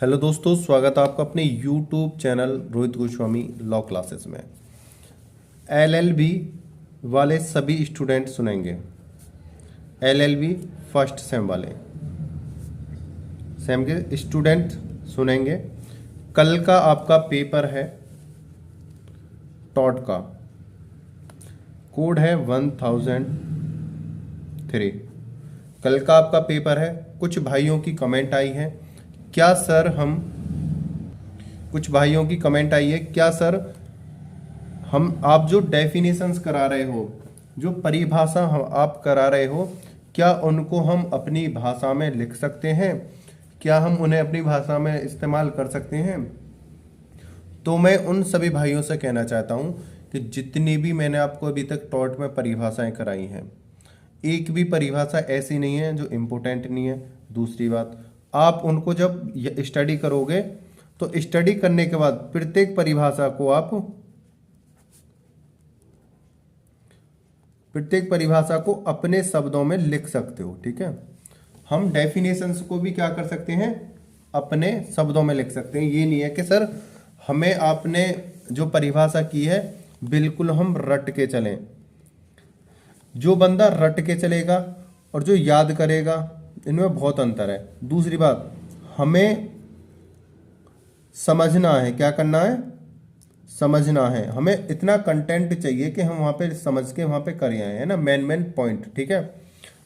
Hello दोस्तों, स्वागत है आपका अपने YouTube channel Rohit Goswami law classes में। एलएलबी वाले सभी स्टूडेंट सुनेंगे। एलएलबी फर्स्ट सेम वाले सेम के स्टूडेंट सुनेंगे। कल का आपका पेपर है टॉट का, कोड है 1003। कल का आपका पेपर है। कुछ भाइयों की कमेंट आई है, क्या सर हम कुछ भाइयों की कमेंट आई है, क्या सर हम आप जो डेफिनेशंस करा रहे हो, जो परिभाषा आप करा रहे हो, क्या उनको हम अपनी भाषा में लिख सकते हैं? क्या हम उन्हें अपनी भाषा में इस्तेमाल कर सकते हैं? तो मैं उन सभी भाइयों से कहना चाहता हूं कि जितनी भी मैंने आपको अभी तक टॉट में परिभाषाएं कराई हैं, एक भी परिभाषा ऐसी नहीं है जो इम्पोर्टेंट नहीं है। दूसरी बात, आप उनको जब स्टडी करोगे तो स्टडी करने के बाद प्रत्येक परिभाषा को अपने शब्दों में लिख सकते हो। ठीक है, हम डेफिनेशंस को भी क्या कर सकते हैं, अपने शब्दों में लिख सकते हैं। ये नहीं है कि सर हमें आपने जो परिभाषा की है बिल्कुल हम रट के चलें। जो बंदा रट के चलेगा और जो याद करेगा, इनमें बहुत अंतर है। दूसरी बात, हमें समझना है, क्या करना है, समझना है। हमें इतना कंटेंट चाहिए कि हम वहाँ पे समझ के वहाँ पे कर आए, है ना, मेन पॉइंट। ठीक है।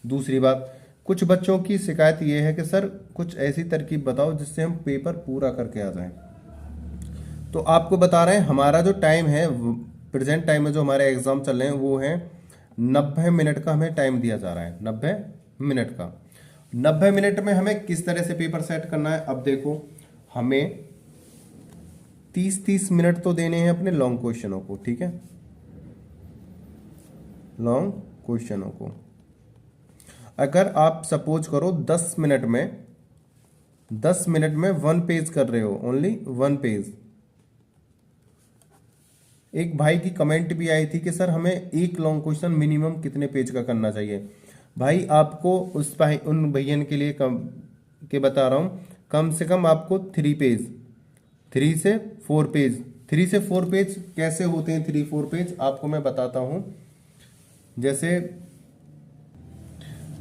दूसरी बात, कुछ बच्चों की शिकायत ये है कि सर कुछ ऐसी तरकीब बताओ जिससे हम पेपर पूरा करके आ जाएं। तो आपको बता रहे हैं, हमारा जो टाइम है, प्रेजेंट टाइम में जो हमारे एग्जाम चल रहे हैं वो है 90 मिनट का हमें टाइम दिया जा रहा है। 90 मिनट का, 90 मिनट में हमें किस तरह से पेपर सेट करना है। अब देखो, हमें 30-30 मिनट तो देने हैं अपने लॉन्ग क्वेश्चनों को। ठीक है, लॉन्ग क्वेश्चनों को अगर आप सपोज करो 10 मिनट में 1 पेज कर रहे हो, ओनली 1 पेज। एक भाई की कमेंट भी आई थी कि सर हमें एक लॉन्ग क्वेश्चन मिनिमम कितने पेज का करना चाहिए। भाई आपको उन भैयन के लिए के बता रहा हूं, कम से कम आपको 3 पेज, 3 से 4 पेज, 3 से 4 पेज कैसे होते हैं? 3-4 पेज आपको मैं बताता हूं।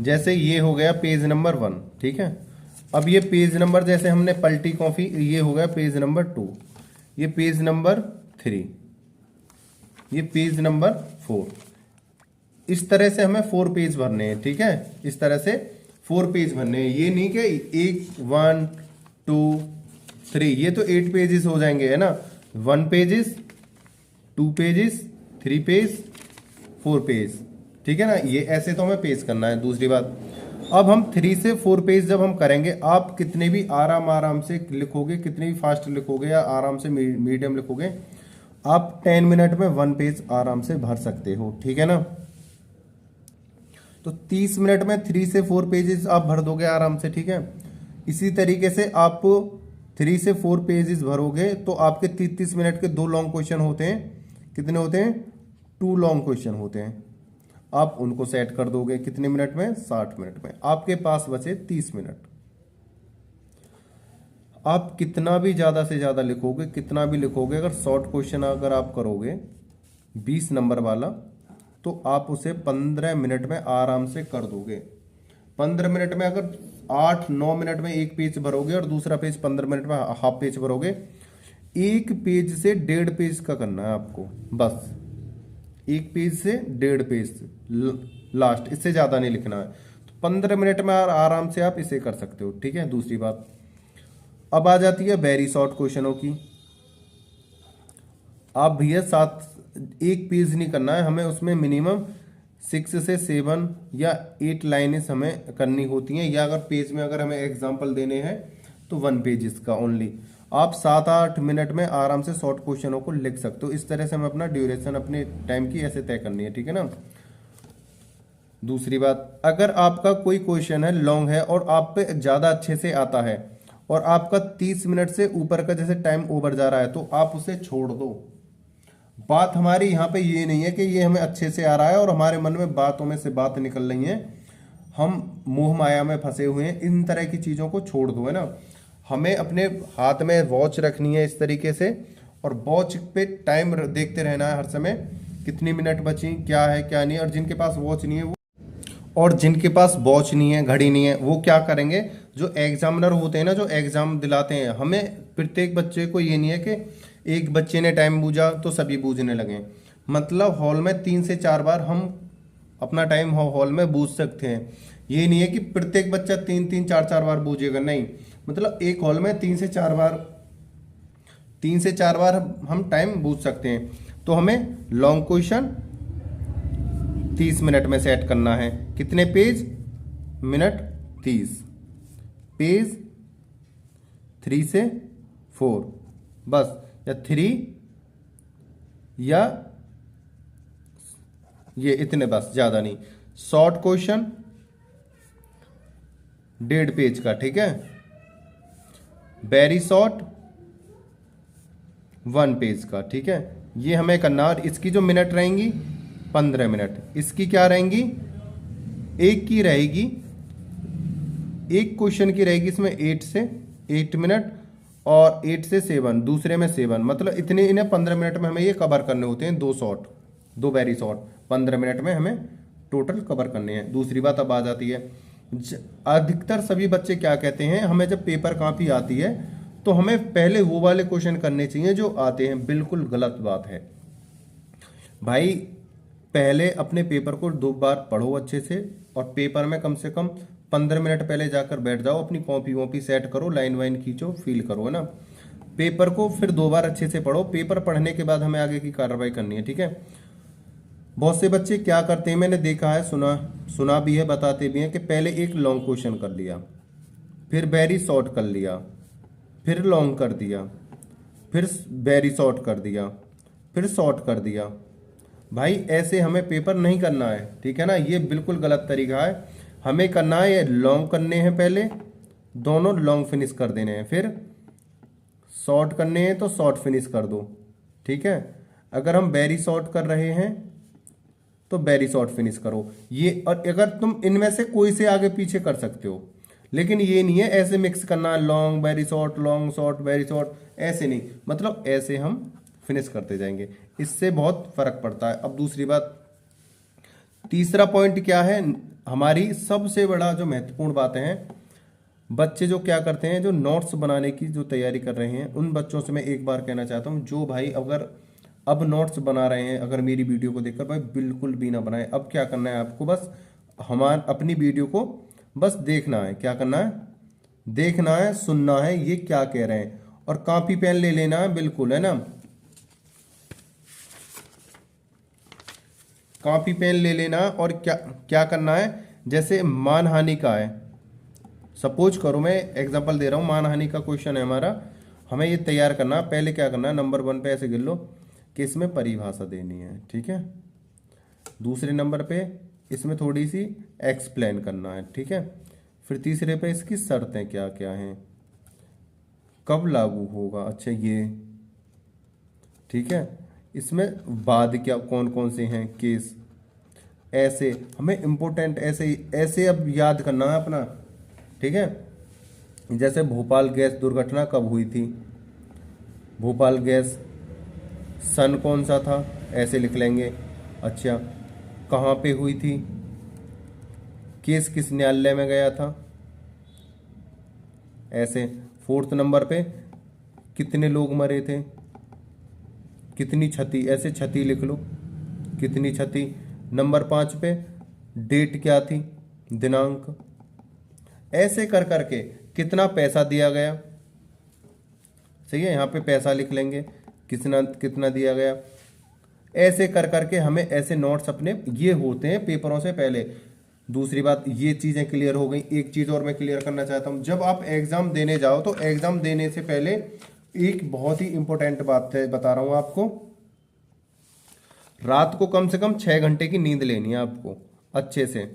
जैसे ये हो गया पेज नंबर 1। ठीक है, अब ये पेज नंबर, जैसे हमने पलटी कॉफी, ये हो गया पेज नंबर 2, ये पेज नंबर 3, ये पेज नंबर 4। इस तरह से हमें 4 पेज भरने हैं। ठीक है, इस तरह से 4 पेज भरने हैं। ये नहीं कि 1 2 3, ये तो 8 पेजेस हो जाएंगे, है ना। 1 पेजेस, 2 पेजेस, 3 पेज, 4 पेज। ठीक है ना, ये ऐसे तो हमें पेज करना है। दूसरी बात, अब हम 3 से 4 पेज जब हम करेंगे, आप कितने भी आराम से लिखोगे, कितने भी फास्ट लिखोगे या आराम से मीडियम लिखोगे, आप 10 मिनट में 1 पेज आराम से भर सकते हो। ठीक है ना। तो 30 मिनट में 3 से 4 पेजेस आप भर दोगे आराम से। ठीक है, इसी तरीके से आप 3 से 4 पेजेस भरोगे तो आपके 30 मिनट के 2 लॉन्ग क्वेश्चन होते हैं। कितने होते हैं? 2 लॉन्ग क्वेश्चन होते हैं। आप उनको सेट कर दोगे कितने मिनट में? 60 मिनट में। आपके पास बचे 30 मिनट। आप कितना भी ज्यादा से ज्यादा लिखोगे, कितना भी लिखोगे, अगर शॉर्ट क्वेश्चन अगर आप करोगे 20 नंबर वाला, तो आप उसे 15 मिनट में आराम से कर दोगे। 15 मिनट में अगर 8-9 मिनट में एक पेज भरोगे और दूसरा पेज 15 मिनट में हाफ पेज भरोगे, एक पेज से 1.5 पेज का करना है आपको, बस एक पेज से 1.5 पेज लास्ट, इससे ज्यादा नहीं लिखना है। तो 15 मिनट में आराम से आप इसे कर सकते हो। ठीक है। दूसरी बात, अब आ जाती है वेरी शॉर्ट क्वेश्चनों की। आप भैया 1 पेज नहीं करना है हमें, उसमें मिनिमम 6 से 7 या 8 लाइनें हमें करनी होती हैं, या अगर पेज में अगर हमें एग्जांपल देने हैं तो 1 पेज का ओनली। आप 7-8 मिनट में आराम से शॉर्ट क्वेश्चनों को लिख सकते हो। इस तरह से हमें अपना ड्यूरेशन अपने टाइम की ऐसे तय करनी है। ठीक है ना। दूसरी बात, अगर आपका कोई क्वेश्चन है लॉन्ग है और आप पे ज्यादा अच्छे से आता है और आपका 30 मिनट से ऊपर का जैसे टाइम ओवर जा रहा है, तो आप उसे छोड़ दो। बात हमारी यहाँ पे ये नहीं है कि ये हमें अच्छे से आ रहा है और हमारे मन में बातों में से बात निकल रही है, हम मोह माया में फंसे हुए हैं, इन तरह की चीजों को छोड़ दो, है ना। हमें अपने हाथ में वॉच रखनी है इस तरीके से, और वॉच पे टाइम देखते रहना है हर समय, कितनी मिनट बची, क्या है क्या नहीं। और जिनके पास वॉच नहीं है वो, और जिनके पास वॉच नहीं है, घड़ी नहीं है, वो क्या करेंगे, जो एग्जामिनर होते हैं ना, जो एग्जाम दिलाते हैं, हमें प्रत्येक बच्चे को ये नहीं है कि एक बच्चे ने टाइम बूझा तो सभी बूझने लगे। मतलब हॉल में 3 से 4 बार हम अपना टाइम हॉल में बूझ सकते हैं। ये नहीं है कि प्रत्येक बच्चा 3-3 4-4 बार बूझेगा, नहीं। मतलब एक हॉल में 3 से 4 बार हम टाइम बूझ सकते हैं। तो हमें लॉन्ग क्वेश्चन 30 मिनट में सेट करना है। कितने पेज, मिनट 30, पेज 3 से 4 बस, या 3 या ये इतने बस, ज़्यादा नहीं। शॉर्ट क्वेश्चन 1.5 पेज का, ठीक है। वेरी शॉर्ट 1 पेज का, ठीक है। ये हमें करना। और इसकी जो मिनट रहेंगी 15 मिनट, इसकी क्या रहेंगी, एक की रहेगी, एक क्वेश्चन की रहेगी इसमें 8 मिनट, और 8 से 7 दूसरे में 7, मतलब इतने इन्हें 15 मिनट में हमें ये कवर करने होते हैं। 2 शॉर्ट, 2 वेरी शॉर्ट 15 मिनट में हमें टोटल कवर करने हैं। दूसरी बात अब आ जाती है, अधिकतर सभी बच्चे क्या कहते हैं, हमें जब पेपर कॉपी आती है तो हमें पहले वो वाले क्वेश्चन करने चाहिए जो आते हैं। बिल्कुल गलत बात है भाई। पहले अपने पेपर को 2 बार पढ़ो अच्छे से, और पेपर में कम से कम 15 मिनट पहले जाकर बैठ जाओ, अपनी कॉपी वॉपी सेट करो, लाइन वाइन खींचो, फील करो, है ना। पेपर को फिर 2 बार अच्छे से पढ़ो। पेपर पढ़ने के बाद हमें आगे की कार्रवाई करनी है, ठीक है। बहुत से बच्चे क्या करते हैं, मैंने देखा है, सुना भी है, बताते भी हैं कि पहले एक लॉन्ग क्वेश्चन कर लिया, फिर वेरी शॉर्ट कर लिया, फिर लॉन्ग कर दिया, फिर वेरी शॉर्ट कर दिया, फिर शॉर्ट कर दिया। भाई ऐसे हमें पेपर नहीं करना है, ठीक है ना। ये बिल्कुल गलत तरीका है। हमें करना है, ये लॉन्ग करने हैं पहले, दोनों लॉन्ग फिनिश कर देने हैं, फिर शॉर्ट करने हैं तो शॉर्ट फिनिश कर दो, ठीक है। अगर हम वेरी शॉर्ट कर रहे हैं तो वेरी शॉर्ट फिनिश करो। ये, और अगर तुम इनमें से कोई से आगे पीछे कर सकते हो, लेकिन ये नहीं है ऐसे मिक्स करना, long very short, long short very short, ऐसे नहीं। मतलब ऐसे हम फिनिश करते जाएंगे, इससे बहुत फर्क पड़ता है। अब दूसरी बात, तीसरा पॉइंट क्या है, हमारी सबसे बड़ा जो महत्वपूर्ण बात है, बच्चे जो क्या करते हैं, जो नोट्स बनाने की जो तैयारी कर रहे हैं, उन बच्चों से मैं एक बार कहना चाहता हूँ, जो भाई अगर अब नोट्स बना रहे हैं, अगर मेरी वीडियो को देखकर, भाई बिल्कुल भी ना बनाए। अब क्या करना है आपको, बस अपनी वीडियो को बस देखना है। क्या करना है, देखना है, सुनना है ये क्या कह रहे हैं, और कॉपी पेन ले लेना है, बिल्कुल, है ना। कॉपी पेन ले लेना, और क्या क्या करना है, जैसे मानहानि का है, सपोज करो, मैं एग्जांपल दे रहा हूँ, मानहानि का क्वेश्चन है हमारा, हमें ये तैयार करना। पहले क्या करना है, नंबर 1 पे ऐसे गिर लो कि इसमें परिभाषा देनी है, ठीक है। दूसरे नंबर पे इसमें थोड़ी सी एक्सप्लेन करना है, ठीक है। फिर तीसरे पे इसकी शर्तें क्या क्या हैं, कब लागू होगा, अच्छा ये, ठीक है। इसमें बाद क्या, कौन कौन से हैं केस, ऐसे हमें इम्पोर्टेंट ऐसे ऐसे अब याद करना है अपना, ठीक है। जैसे भोपाल गैस दुर्घटना कब हुई थी, भोपाल गैस, सन कौन सा था, ऐसे लिख लेंगे। अच्छा, कहाँ पे हुई थी, केस किस न्यायालय में गया था, ऐसे। 4th नंबर पे कितने लोग मरे थे, कितनी क्षति, ऐसे क्षति लिख लो, कितनी क्षति। नंबर 5 पे डेट क्या थी, दिनांक, ऐसे कर करके कितना पैसा दिया गया, सही है। यहाँ पे पैसा लिख लेंगे, कितना कितना दिया गया। ऐसे कर करके हमें ऐसे नोट्स अपने ये होते हैं पेपरों से पहले। दूसरी बात, ये चीज़ें क्लियर हो गई। एक चीज़ और मैं क्लियर करना चाहता हूँ, जब आप एग्ज़ाम देने जाओ तो एग्ज़ाम देने से पहले एक बहुत ही इंपॉर्टेंट बात है, बता रहा हूँ आपको, रात को कम से कम 6 घंटे की नींद लेनी है आपको अच्छे से,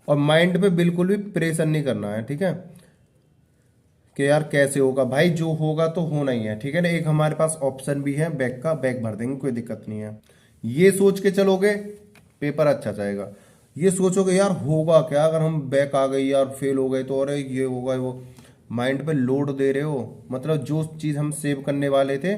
और माइंड पे बिल्कुल भी प्रेशर नहीं करना है, ठीक है, कि यार कैसे होगा। भाई जो होगा तो होना ही है, ठीक है ना। एक हमारे पास ऑप्शन भी है बैक का, बैक भर देंगे, कोई दिक्कत नहीं है। ये सोच के चलोगे पेपर अच्छा जाएगा। ये सोचोगे यार होगा क्या अगर हम बैक आ गए, यार फेल हो गए तो, अरे ये होगा वो, माइंड पे लोड दे रहे हो, मतलब जो चीज़ हम सेव करने वाले थे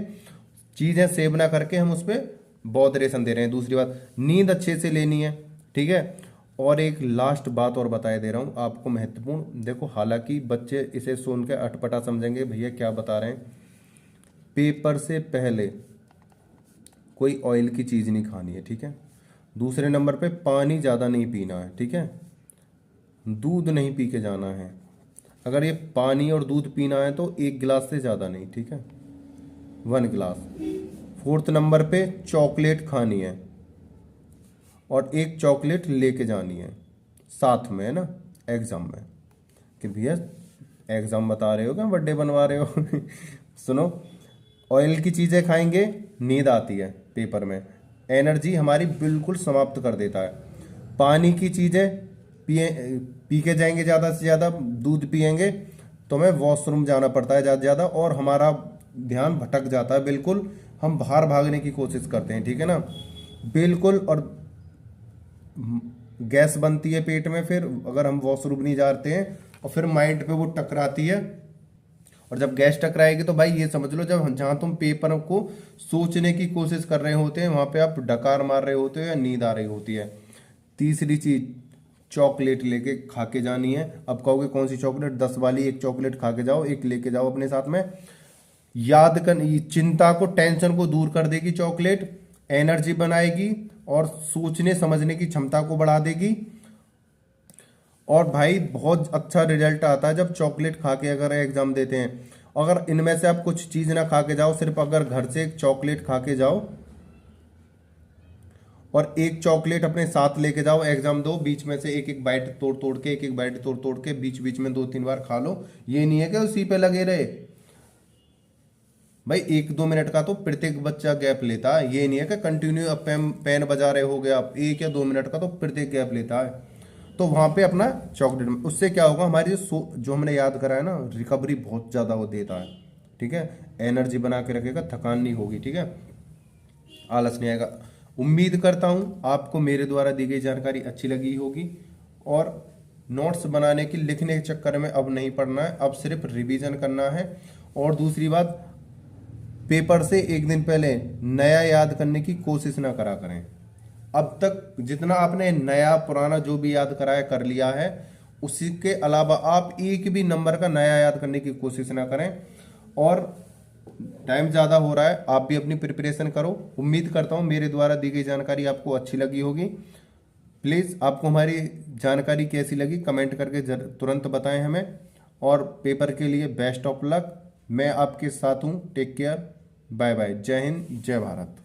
चीज़ें सेव ना करके हम उस पर बॉदरेशन दे रहे हैं। दूसरी बात, नींद अच्छे से लेनी है, ठीक है। और एक लास्ट बात और बताए दे रहा हूँ आपको महत्वपूर्ण, देखो हालांकि बच्चे इसे सुन के अटपटा समझेंगे भैया क्या बता रहे हैं। पेपर से पहले कोई ऑयल की चीज़ नहीं खानी है, ठीक है। दूसरे नंबर पे पानी ज़्यादा नहीं पीना है, ठीक है। दूध नहीं पी के जाना है, अगर ये पानी और दूध पीना है तो 1 गिलास से ज़्यादा नहीं, ठीक है, 1 गिलास। फोर्थ नंबर पे चॉकलेट खानी है और 1 चॉकलेट लेके जानी है साथ में, है ना, एग्जाम में। कि भैया एग्जाम बता रहे हो क्या, बर्थडे बनवा रहे हो सुनो, ऑयल की चीज़ें खाएंगे नींद आती है पेपर में, एनर्जी हमारी बिल्कुल समाप्त कर देता है। पानी की चीज़ें पी के जाएंगे ज़्यादा से ज़्यादा, दूध पिएंगे तो हमें वॉशरूम जाना पड़ता है ज़्यादा से ज़्यादा और हमारा ध्यान भटक जाता है बिल्कुल, हम बाहर भागने की कोशिश करते हैं, ठीक है ना, बिल्कुल। और गैस बनती है पेट में फिर अगर हम वॉशरूम नहीं जाते हैं, और फिर माइंड पे वो टकराती है, और जब गैस टकराएगी तो भाई ये समझ लो जब जहां तुम पेपर को सोचने की कोशिश कर रहे होते हैं वहां पे आप डकार मार रहे होते हो या नींद आ रही होती है। तीसरी चीज, चॉकलेट लेके खा के जानी है। अब कहोगे कौन सी चॉकलेट, 10 वाली 1 चॉकलेट खा के जाओ, एक लेके जाओ अपने साथ में। याद कर, चिंता को, टेंशन को दूर कर देगी चॉकलेट, एनर्जी बनाएगी और सोचने समझने की क्षमता को बढ़ा देगी। और भाई बहुत अच्छा रिजल्ट आता है जब चॉकलेट खा के अगर एग्जाम देते हैं। अगर इनमें से आप कुछ चीज ना खा के जाओ, सिर्फ अगर घर से 1 चॉकलेट खा के जाओ और 1 चॉकलेट अपने साथ लेके जाओ, एग्जाम दो, बीच में से एक एक बाइट तोड़ तोड़ के, एक एक बाइट तोड़ तोड़ के बीच बीच में 2-3 बार खा लो। ये नहीं है कि उसी पे लगे रहे भाई, 1-2 मिनट का तो प्रत्येक बच्चा गैप लेता है। ये नहीं है कि कंटिन्यू अब पेन बजा रहे हो गए आप, 1 या 2 मिनट का तो प्रत्येक गैप लेता है। तो वहां पे अपना चॉकलेट, उससे क्या होगा, हमारी जो हमने याद करा है ना, रिकवरी बहुत ज़्यादा वो देता है, ठीक है। एनर्जी बना के रखेगा, थकान नहीं होगी, ठीक है, आलस नहीं आएगा। उम्मीद करता हूँ आपको मेरे द्वारा दी गई जानकारी अच्छी लगी होगी। और नोट्स बनाने की, लिखने के चक्कर में अब नहीं पढ़ना है, अब सिर्फ रिवीजन करना है। और दूसरी बात, पेपर से एक दिन पहले नया याद करने की कोशिश ना करा करें। अब तक जितना आपने नया पुराना जो भी याद करा है कर लिया है, उसी के अलावा आप एक भी नंबर का नया याद करने की कोशिश ना करें। और टाइम ज़्यादा हो रहा है, आप भी अपनी प्रिपरेशन करो। उम्मीद करता हूँ मेरे द्वारा दी गई जानकारी आपको अच्छी लगी होगी। प्लीज़ आपको हमारी जानकारी कैसी लगी कमेंट करके तुरंत बताएं हमें। और पेपर के लिए बेस्ट ऑफ लक, मैं आपके साथ हूँ। टेक केयर, बाय बाय, जय हिंद, जय भारत।